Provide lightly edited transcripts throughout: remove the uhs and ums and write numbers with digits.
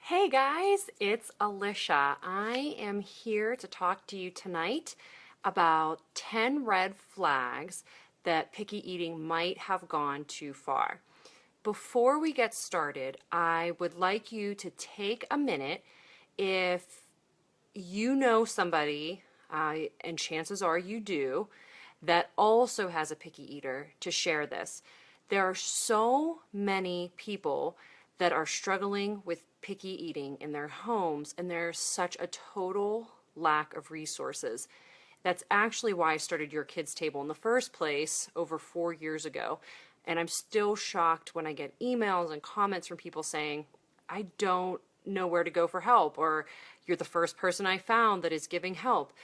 Hey guys, it's Alicia. I am here to talk to you tonight about 10 red flags that picky eating might have gone too far. Before we get started, I would like you to take a minute if you know somebody, and chances are you do, that also has a picky eater to share this. There are so many people that are struggling with picky eating in their homes, and there's such a total lack of resources. That's actually why I started Your Kids Table in the first place over 4 years ago. And I'm still shocked when I get emails and comments from people saying, I don't know where to go for help, or you're the first person I found that is giving help.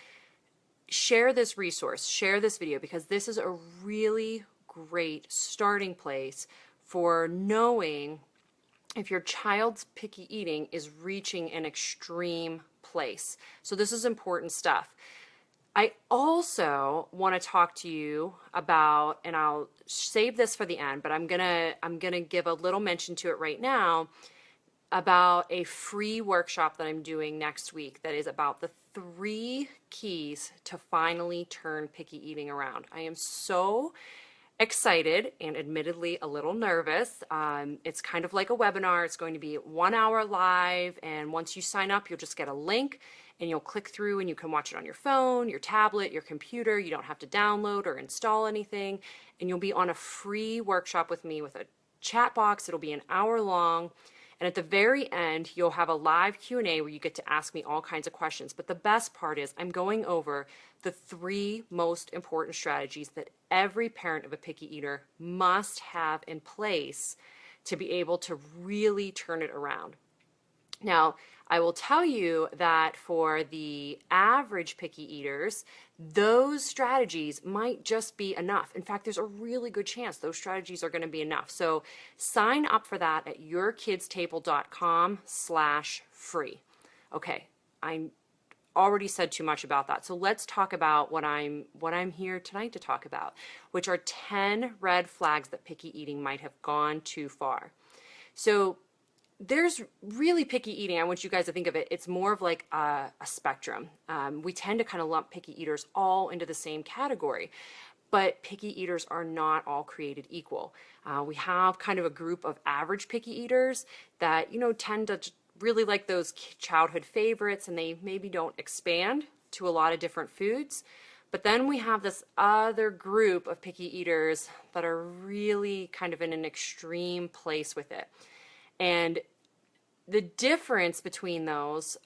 Share this resource, share this video, because this is a really great starting place for knowing if your child's picky eating is reaching an extreme place. So this is important stuff. I also want to talk to you about, and I'll save this for the end, but I'm gonna give a little mention to it right now, about a free workshop that I'm doing next week that is about the 3 keys to finally turn picky eating around. I am so excited and admittedly a little nervous. It's kind of like a webinar. It's going to be 1 hour live, and once you sign up, you'll just get a link and you'll click through and you can watch it on your phone, your tablet, your computer. You don't have to download or install anything, and you'll be on a free workshop with me with a chat box. It'll be an hour long. And at the very end, you'll have a live Q&A where you get to ask me all kinds of questions. But the best part is I'm going over the 3 most important strategies that every parent of a picky eater must have in place to be able to really turn it around. Now, I will tell you that for the average picky eaters, those strategies might just be enough. In fact, there's a really good chance those strategies are going to be enough. So sign up for that at yourkidstable.com/free. Okay, I already said too much about that. So let's talk about what I'm here tonight to talk about, which are 10 red flags that picky eating might have gone too far. So there's really picky eating. I want you guys to think of it. It's more of like a spectrum. We tend to kind of lump picky eaters all into the same category, but picky eaters are not all created equal. We have kind of a group of average picky eaters that, tend to really like those childhood favorites, and they maybe don't expand to a lot of different foods. But then we have this other group of picky eaters that are really kind of in an extreme place with it. And the difference between those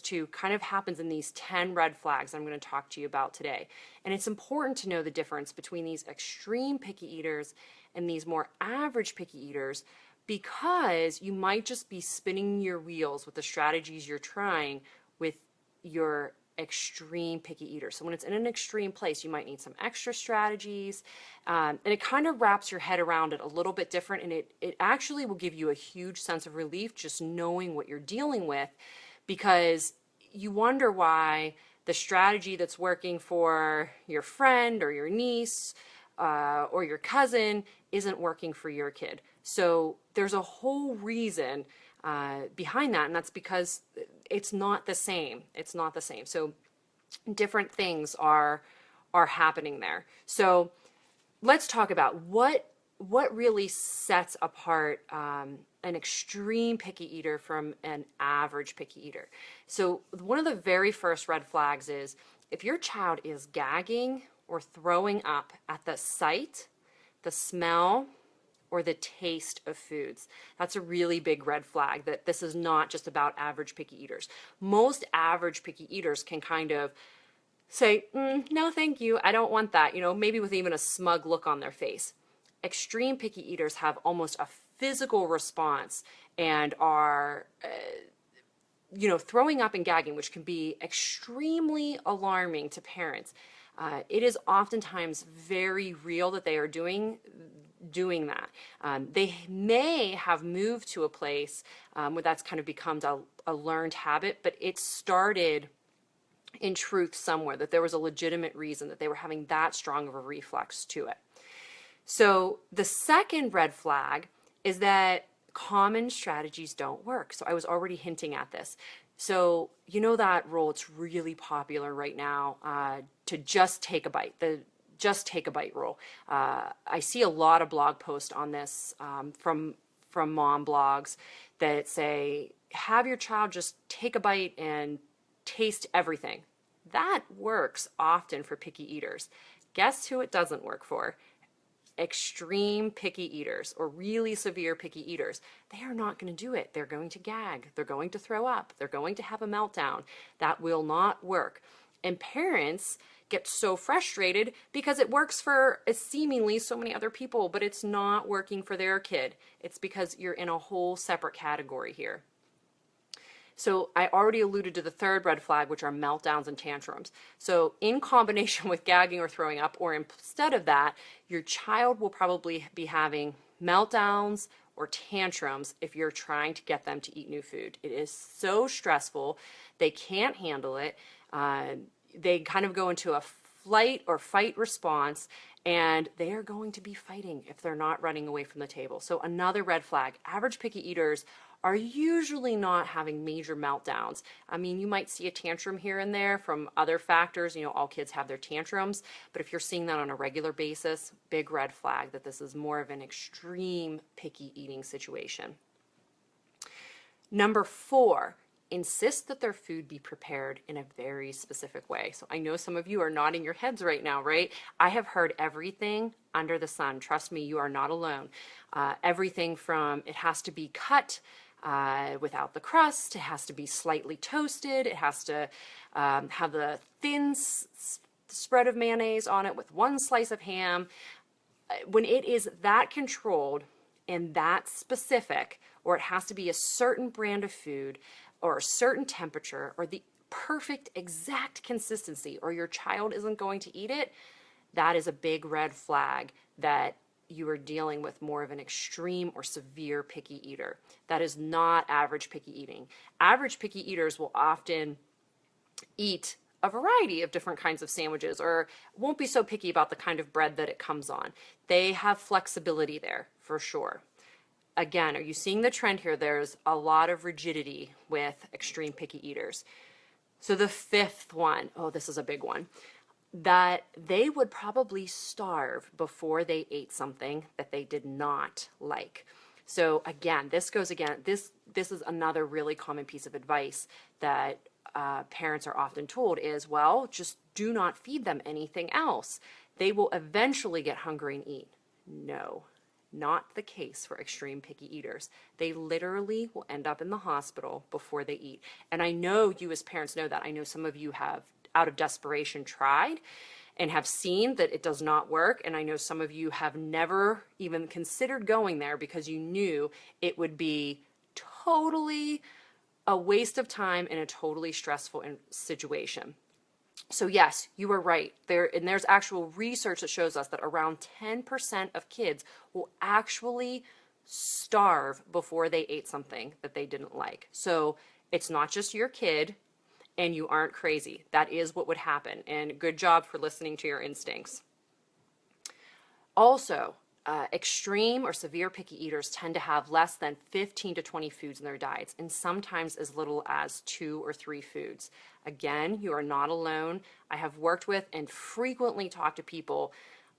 two kind of happens in these 10 red flags I'm going to talk to you about today. And it's important to know the difference between these extreme picky eaters and these more average picky eaters, because you might just be spinning your wheels with the strategies you're trying with your extreme picky eater. So when it's in an extreme place, you might need some extra strategies, and it kind of wraps your head around it a little bit different, and it actually will give you a huge sense of relief just knowing what you're dealing with, because you wonder why the strategy that's working for your friend or your niece or your cousin isn't working for your kid. So there's a whole reason behind that, and that's because it's not the same. It's not the same. So different things are happening there. So let's talk about what really sets apart an extreme picky eater from an average picky eater. So one of the very first red flags is if your child is gagging or throwing up at the sight, the smell, or the taste of foods. That's a really big red flag that this is not just about average picky eaters. Most average picky eaters can kind of say, no, thank you, I don't want that, maybe with even a smug look on their face. Extreme picky eaters have almost a physical response and are throwing up and gagging, which can be extremely alarming to parents. It is oftentimes very real that they are doing that. They may have moved to a place where that's kind of become a learned habit, but it started in truth somewhere, that there was a legitimate reason that they were having that strong of a reflex to it. So the second red flag is that common strategies don't work. So I was already hinting at this. So you know that rule, it's really popular right now, to just take a bite, the just take a bite rule. I see a lot of blog posts on this, from mom blogs that say, have your child just take a bite and taste everything. That works often for picky eaters. Guess who it doesn't work for? Extreme picky eaters, or really severe picky eaters. They are not going to do it. They're going to gag. They're going to throw up. They're going to have a meltdown. That will not work. And parents get so frustrated because it works for seemingly so many other people, but it's not working for their kid. It's because you're in a whole separate category here. So I already alluded to the third red flag, which are meltdowns and tantrums. So in combination with gagging or throwing up, or instead of that, your child will probably be having meltdowns or tantrums if you're trying to get them to eat new food. It is so stressful. They can't handle it. They kind of go into a flight or fight response, and they are going to be fighting if they're not running away from the table. So another red flag, average picky eaters are usually not having major meltdowns. I mean, you might see a tantrum here and there from other factors. You know, all kids have their tantrums, but if you're seeing that on a regular basis, big red flag that this is more of an extreme picky eating situation. Number 4, insist that their food be prepared in a very specific way. So I know some of you are nodding your heads right now, right? I have heard everything under the sun. Trust me, you are not alone. Everything from it has to be cut without the crust, it has to be slightly toasted, it has to have the thin spread of mayonnaise on it with one slice of ham. When it is that controlled and that specific, or it has to be a certain brand of food, or a certain temperature, or the perfect exact consistency, or your child isn't going to eat it, that is a big red flag that you are dealing with more of an extreme or severe picky eater. That is not average picky eating. Average picky eaters will often eat a variety of different kinds of sandwiches, or won't be so picky about the kind of bread that it comes on. They have flexibility there for sure. Again, are you seeing the trend here? There's a lot of rigidity with extreme picky eaters. So the 5th one, oh, this is a big one, that they would probably starve before they ate something that they did not like. So again, this is another really common piece of advice that parents are often told is, well, just do not feed them anything else. They will eventually get hungry and eat. No, not the case for extreme picky eaters. They literally will end up in the hospital before they eat. And I know you as parents know that. I know some of you have, out of desperation, tried and have seen that it does not work. And I know some of you have never even considered going there because you knew it would be totally a waste of time and a totally stressful situation. So yes, you are right. There's actual research that shows us that around 10% of kids will actually starve before they ate something that they didn't like. So it's not just your kid, and you aren't crazy. That is what would happen. And good job for listening to your instincts. Also, extreme or severe picky eaters tend to have less than 15 to 20 foods in their diets, and sometimes as little as 2 or 3 foods. Again, you are not alone. I have worked with and frequently talked to people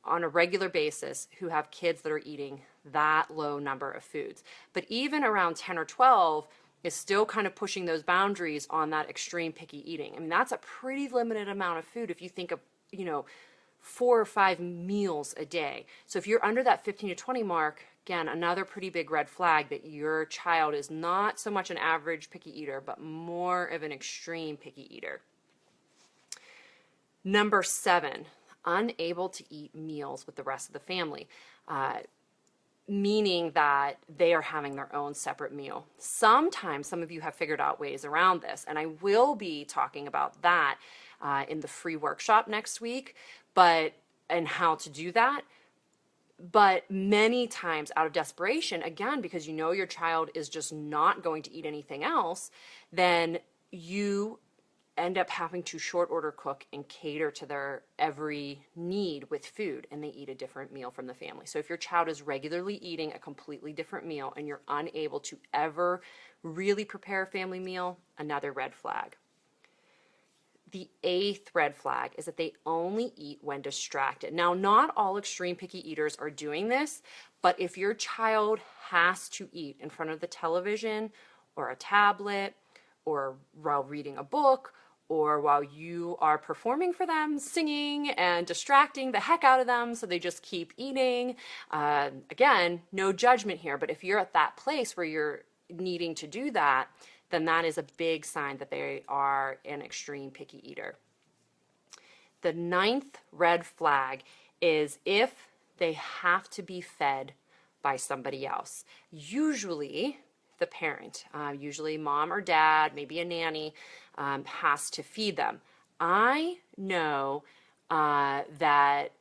on a regular basis who have kids that are eating that low number of foods. But even around 10 or 12 is still kind of pushing those boundaries on that extreme picky eating. I mean, that's a pretty limited amount of food if you think of, 4 or 5 meals a day. So if you're under that 15 to 20 mark, again, another pretty big red flag that your child is not so much an average picky eater, but more of an extreme picky eater. Number 7, unable to eat meals with the rest of the family. Meaning that they are having their own separate meal. Sometimes some of you have figured out ways around this, and I will be talking about that in the free workshop next week, and how to do that. But many times out of desperation, again, because you know your child is just not going to eat anything else, then you end up having to short order cook and cater to their every need with food, and they eat a different meal from the family. So if your child is regularly eating a completely different meal and you're unable to ever really prepare a family meal, another red flag. The eighth red flag is that they only eat when distracted. Now, not all extreme picky eaters are doing this, but if your child has to eat in front of the television or a tablet or while reading a book or while you are performing for them, singing and distracting the heck out of them so they just keep eating, again, no judgment here, but if you're at that place where you're needing to do that, then that is a big sign that they are an extreme picky eater. The ninth red flag is if they have to be fed by somebody else. Usually the parent, usually mom or dad, maybe a nanny, has to feed them. I know that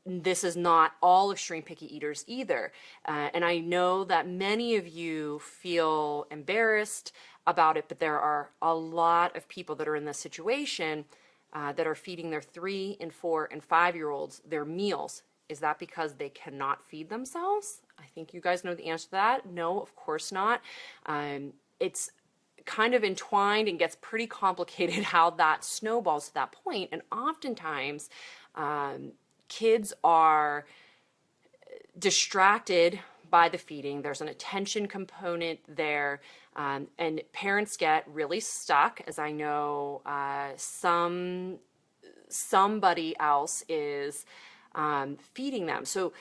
this is not all extreme picky eaters either. And I know that many of you feel embarrassed about it, but there are a lot of people that are in this situation that are feeding their 3 and 4 and 5-year-olds their meals. Is that because they cannot feed themselves? I think you guys know the answer to that. No, of course not. It's kind of entwined and gets pretty complicated how that snowballs to that point. And oftentimes, kids are distracted by the feeding. There's an attention component there, and parents get really stuck, as I know somebody else is feeding them. So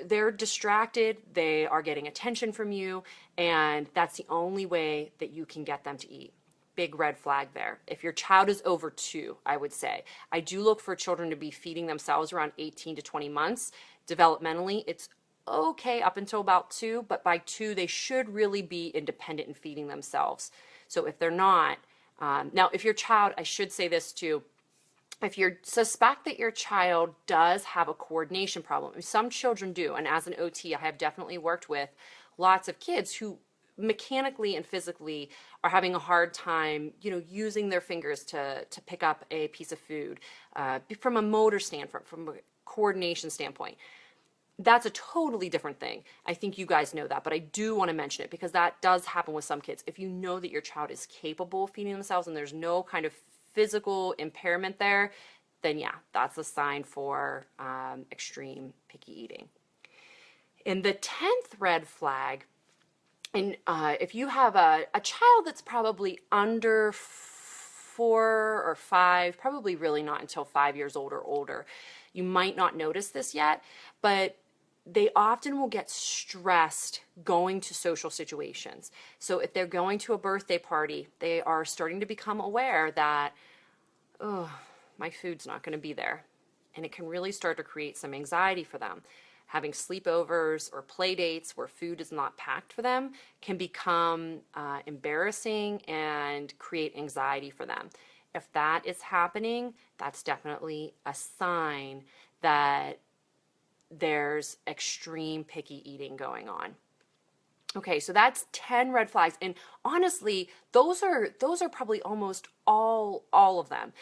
they're distracted, they are getting attention from you, and that's the only way that you can get them to eat. Big red flag there. If your child is over 2, I would say. I do look for children to be feeding themselves around 18 to 20 months. Developmentally, it's okay up until about 2, but by 2, they should really be independent and feeding themselves. So if they're not, now if your child, I should say this too, if you suspect that your child does have a coordination problem, some children do, and as an OT, I have definitely worked with lots of kids who mechanically and physically are having a hard time, using their fingers to pick up a piece of food, from a motor standpoint, from a coordination standpoint. That's a totally different thing. I think you guys know that, but I do want to mention it because that does happen with some kids. If you know that your child is capable of feeding themselves and there's no kind of physical impairment there, then yeah, that's a sign for extreme picky eating. In the 10th red flag, and if you have a child that's probably under 4 or 5, probably really not until 5 years old or older, you might not notice this yet, but they often will get stressed going to social situations. So if they're going to a birthday party, they are starting to become aware that, oh, my food's not going to be there. And it can really start to create some anxiety for them. Having sleepovers or play dates where food is not packed for them can become embarrassing and create anxiety for them. If that is happening, that's definitely a sign that there's extreme picky eating going on. Okay, so that's 10 red flags, and honestly, those are probably almost all of them.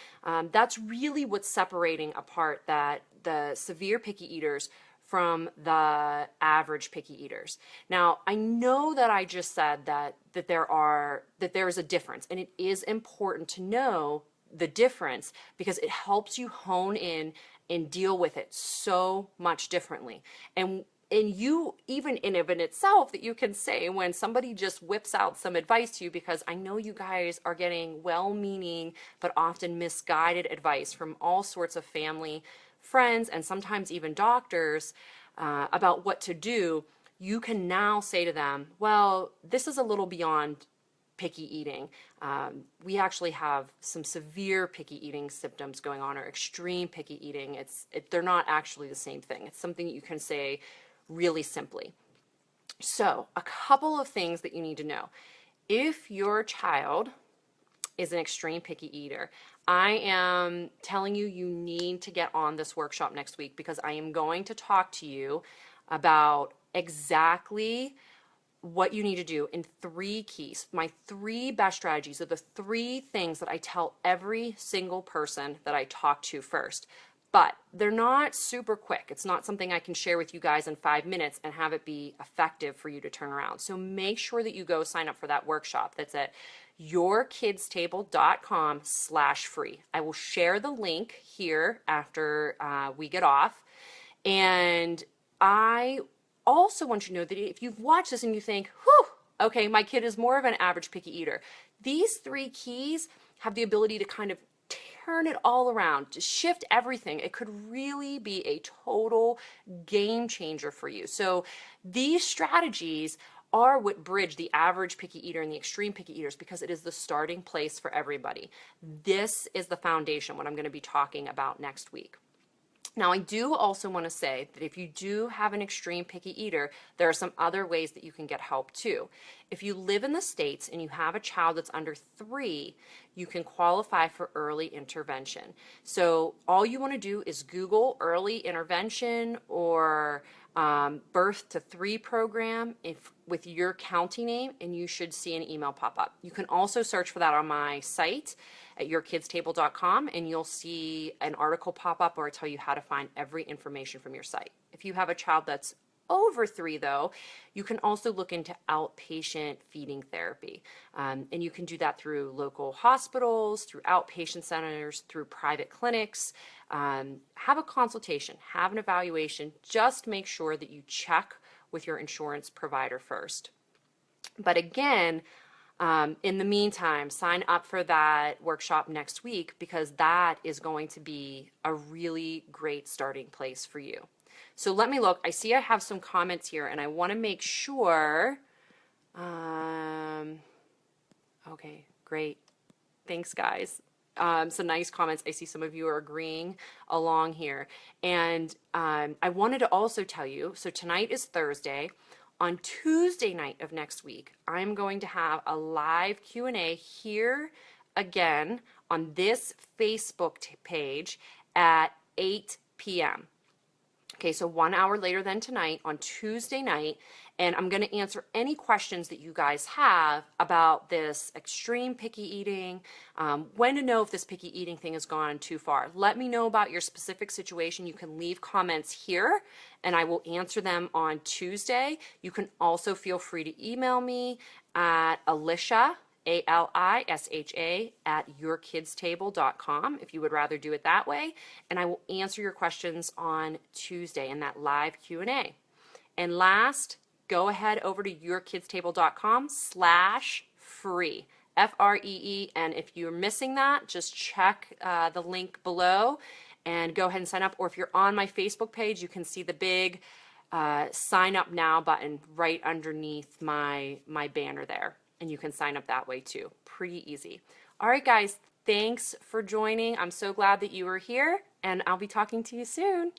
That's really what's separating apart the severe picky eaters from the average picky eaters. Now, I know that I just said that there is a difference, and it is important to know the difference because it helps you hone in and deal with it so much differently. And you, even in of itself, that you can say when somebody just whips out some advice to you, because I know you guys are getting well-meaning but often misguided advice from all sorts of family, friends, and sometimes even doctors about what to do. You can now say to them, well, this is a little beyond picky eating. We actually have some severe picky eating symptoms going on, or extreme picky eating. They're not actually the same thing. It's something you can say really simply. So, a couple of things that you need to know. If your child is an extreme picky eater, I am telling you, you need to get on this workshop next week because I am going to talk to you about exactly what you need to do in 3 keys. My 3 best strategies are the 3 things that I tell every single person that I talk to first. But they're not super quick. It's not something I can share with you guys in 5 minutes and have it be effective for you to turn around. So make sure that you go sign up for that workshop. That's at yourkidstable.com/free. I will share the link here after we get off. And I also want you to know that if you've watched this and you think, whew, okay, my kid is more of an average picky eater, these 3 keys have the ability to kind of turn it all around, to shift everything. It could really be a total game changer for you. So these strategies are what bridge the average picky eater and the extreme picky eaters, because it is the starting place for everybody. This is the foundation, what I'm going to be talking about next week. Now, I do also want to say that if you do have an extreme picky eater, there are some other ways that you can get help too. If you live in the States and you have a child that's under 3, you can qualify for early intervention. So all you want to do is Google early intervention or birth to 3 program with your county name, and you should see an email pop up. You can also search for that on my site at yourkidstable.com, and you'll see an article pop up where I tell you how to find every information from your site. If you have a child that's over 3, though, you can also look into outpatient feeding therapy. And you can do that through local hospitals, through outpatient centers, through private clinics. Have a consultation, have an evaluation. Just make sure that you check with your insurance provider first. But again, in the meantime, sign up for that workshop next week, because that is going to be a really great starting place for you. So let me look. I see I have some comments here, and I want to make sure. Okay, great. Thanks, guys. Some nice comments. I see some of you are agreeing along here. And I wanted to also tell you, so tonight is Thursday. On Tuesday night of next week, I'm going to have a live Q&A here again on this Facebook page at 8 p.m. Okay, so 1 hour later than tonight on Tuesday night, and I'm going to answer any questions that you guys have about this extreme picky eating, when to know if this picky eating thing has gone too far. Let me know about your specific situation. You can leave comments here, and I will answer them on Tuesday. You can also feel free to email me at Alisha, Alisha, at yourkidstable.com if you would rather do it that way, and I will answer your questions on Tuesday in that live Q&A. And last, go ahead over to yourkidstable.com/free, FREE, and if you're missing that, just check the link below and go ahead and sign up. Or if you're on my Facebook page, you can see the big sign up now button right underneath my banner there. And you can sign up that way too. Pretty easy. All right, guys, thanks for joining. I'm so glad that you were here, and I'll be talking to you soon.